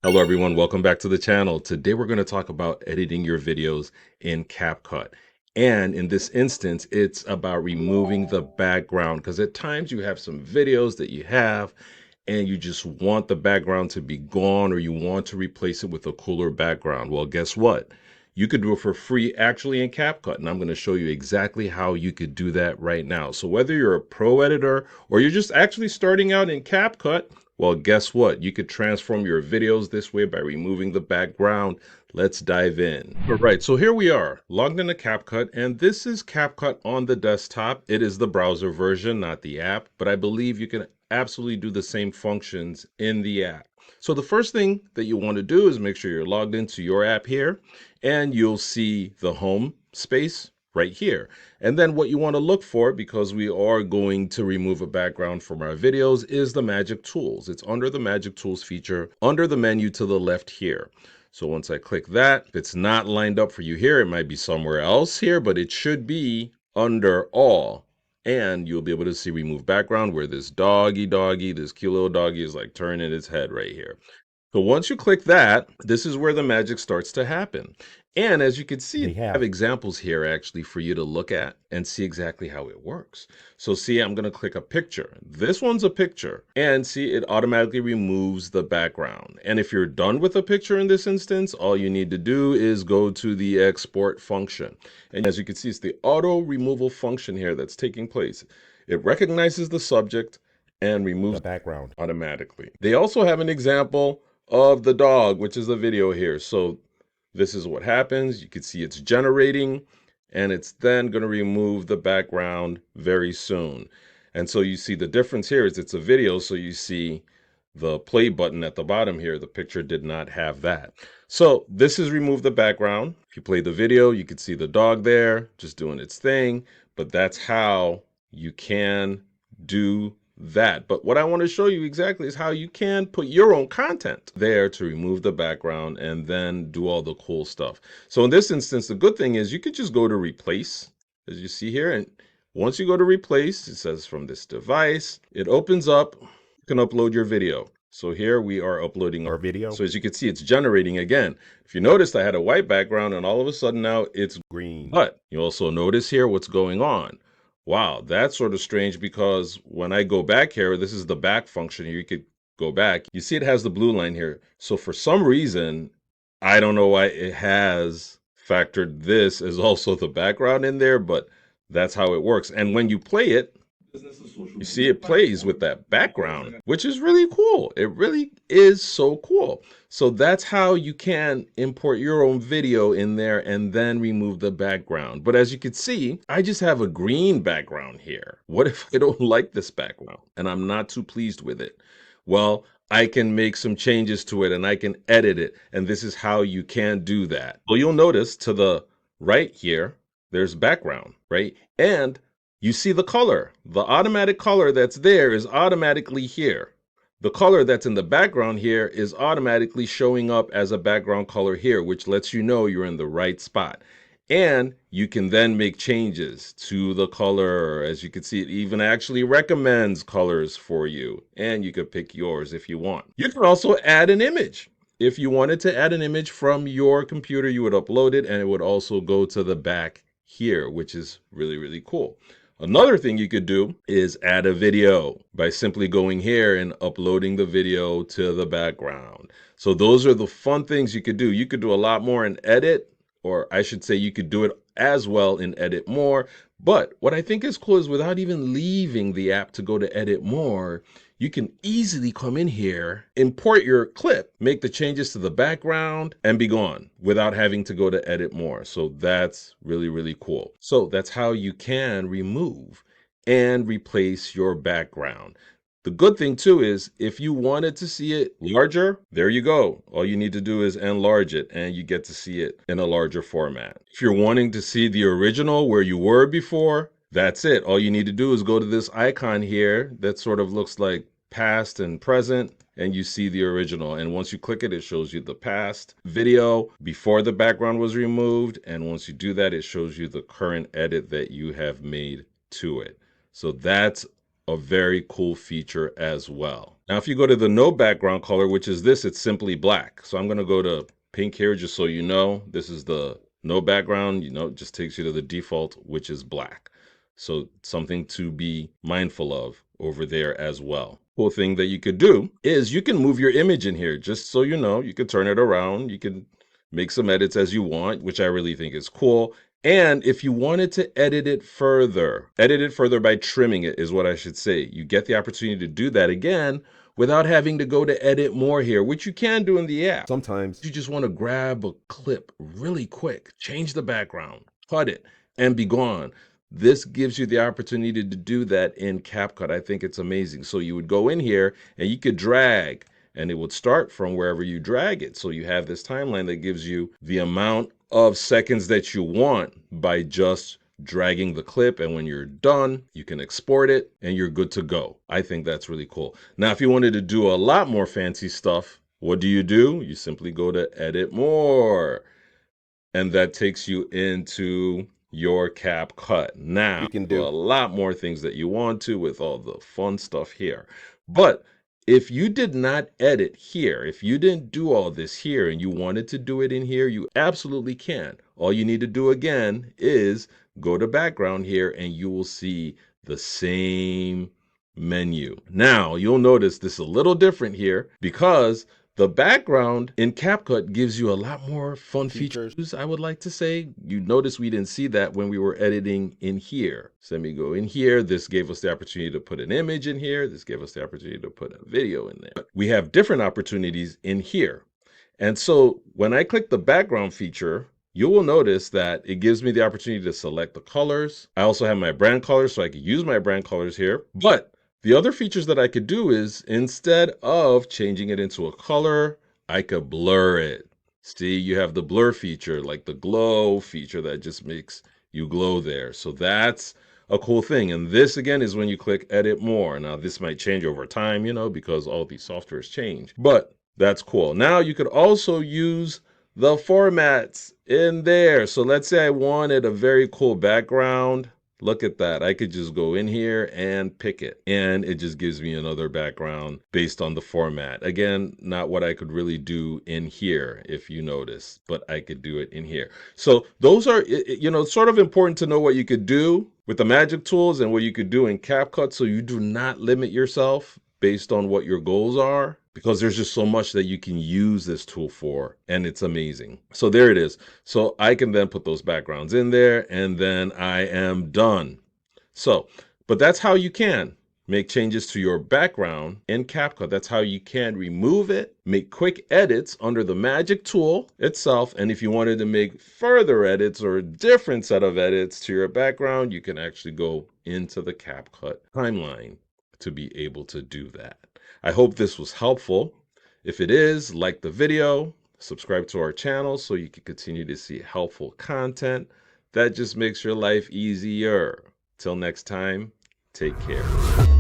Hello everyone, welcome back to the channel. Today we're going to talk about editing your videos in CapCut. And in this instance, it's about removing the background because at times you have some videos that you have and you just want the background to be gone or you want to replace it with a cooler background. Well, guess what? You could do it for free actually in CapCut, and I'm going to show you exactly how you could do that right now. So whether you're a pro editor or you're just actually starting out in CapCut, well, guess what? You could transform your videos this way by removing the background. Let's dive in. All right, so here we are, logged into CapCut, and this is CapCut on the desktop. It is the browser version, not the app, but I believe you can absolutely do the same functions in the app. So the first thing that you want to do is make sure you're logged into your app here, and you'll see the home space right here. And then what you want to look for, because we are going to remove a background from our videos, is the magic tools. It's under the magic tools feature, under the menu to the left here. So once I click that, if it's not lined up for you here, it might be somewhere else here, but it should be under all. And you'll be able to see remove background where this doggy, this cute little doggy is like turning its head right here. So once you click that, this is where the magic starts to happen. And as you can see, I have examples here actually for you to look at and see exactly how it works. So see, I'm going to click a picture. This one's a picture, and see, it automatically removes the background. And if you're done with a picture in this instance, all you need to do is go to the export function. And as you can see, it's the auto removal function here that's taking place. It recognizes the subject and removes the background automatically. They also have an example of the dog, which is the video here. So this is what happens. You can see it's generating, and it's then going to remove the background very soon. And so you see the difference here is it's a video, so you see the play button at the bottom here. The picture did not have that. So this is remove the background. If you play the video, you can see the dog there just doing its thing, but that's how you can do that. But what I want to show you exactly is how you can put your own content there to remove the background and then do all the cool stuff. So in this instance, the good thing is you could just go to replace, as you see here. And once you go to replace, it says from this device, it opens up, you can upload your video. So here we are uploading our video. So as you can see, it's generating again. If you noticed, I had a white background and all of a sudden now it's green. But you also notice here what's going on. Wow, that's sort of strange because when I go back here, this is the back function here. You could go back. You see it has the blue line here. So for some reason, I don't know why it has factored this as also the background in there, but that's how it works. And when you play it, you see it plays with that background, which is really cool. It really is so cool. So that's how you can import your own video in there and then remove the background. But as you can see, I just have a green background here. What if I don't like this background and I'm not too pleased with it? Well, I can make some changes to it and I can edit it. And this is how you can do that. Well, you'll notice to the right here, there's background, right? And you see the color. The automatic color that's there is automatically here. The color that's in the background here is automatically showing up as a background color here, which lets you know you're in the right spot. And you can then make changes to the color. As you can see, it even actually recommends colors for you. And you could pick yours if you want. You can also add an image. If you wanted to add an image from your computer, you would upload it and it would also go to the back here, which is really, really cool. Another thing you could do is add a video by simply going here and uploading the video to the background. So those are the fun things you could do. You could do a lot more in edit, or I should say you could do it as well in edit more. But what I think is cool is without even leaving the app to go to edit more, you can easily come in here, import your clip, make the changes to the background, and be gone without having to go to edit more. So that's really, really cool. So that's how you can remove and replace your background. The good thing too is if you wanted to see it larger, there you go. All you need to do is enlarge it and you get to see it in a larger format. If you're wanting to see the original where you were before, that's it. All you need to do is go to this icon here that sort of looks like past and present, and you see the original. And once you click it, it shows you the past video before the background was removed. And once you do that, it shows you the current edit that you have made to it. So that's a very cool feature as well. Now, if you go to the no background color, which is this, it's simply black. So I'm going to go to pink here just so you know. This is the no background, it just takes you to the default, which is black. So something to be mindful of over there as well. Cool thing that you could do is you can move your image in here, just so you know. You can turn it around. You can make some edits as you want, which I really think is cool. And if you wanted to edit it further by trimming it is what I should say. You get the opportunity to do that again without having to go to edit more here, which you can do in the app. Sometimes you just want to grab a clip really quick, change the background, cut it, and be gone. This gives you the opportunity to do that in CapCut. I think it's amazing. So you would go in here and you could drag, and it would start from wherever you drag it. So you have this timeline that gives you the amount of seconds that you want by just dragging the clip. And when you're done, you can export it and you're good to go. I think that's really cool. Now, if you wanted to do a lot more fancy stuff, what do? You simply go to edit more. And that takes you into your CapCut. Now, you can do a lot more things that you want to with all the fun stuff here. But if you did not edit here, if you didn't do all this here and you wanted to do it in here, you absolutely can. All you need to do again is go to background here and you will see the same menu. Now, you'll notice this is a little different here because the background in CapCut gives you a lot more fun features, I would like to say. You notice we didn't see that when we were editing in here. So let me go in here. This gave us the opportunity to put an image in here. This gave us the opportunity to put a video in there. We have different opportunities in here. And so when I click the background feature, you will notice that it gives me the opportunity to select the colors. I also have my brand colors, so I could use my brand colors here. But the other features that I could do is instead of changing it into a color, I could blur it. See, you have the blur feature, like the glow feature that just makes you glow there. So that's a cool thing. And this again is when you click edit more. Now this might change over time, because all these softwares change, but that's cool. Now you could also use the formats in there. So let's say I wanted a very cool background. Look at that. I could just go in here and pick it, and it just gives me another background based on the format. Again, not what I could really do in here, if you notice, but I could do it in here. So those are, it's sort of important to know what you could do with the magic tools and what you could do in CapCut, so you do not limit yourself based on what your goals are, because there's just so much that you can use this tool for, and it's amazing. So there it is. So I can then put those backgrounds in there, and then I am done. So, but that's how you can make changes to your background in CapCut. That's how you can remove it, make quick edits under the magic tool itself. And if you wanted to make further edits or a different set of edits to your background, you can actually go into the CapCut timeline to be able to do that. I hope this was helpful. If it is, like the video, subscribe to our channel so you can continue to see helpful content that just makes your life easier. Till next time, take care.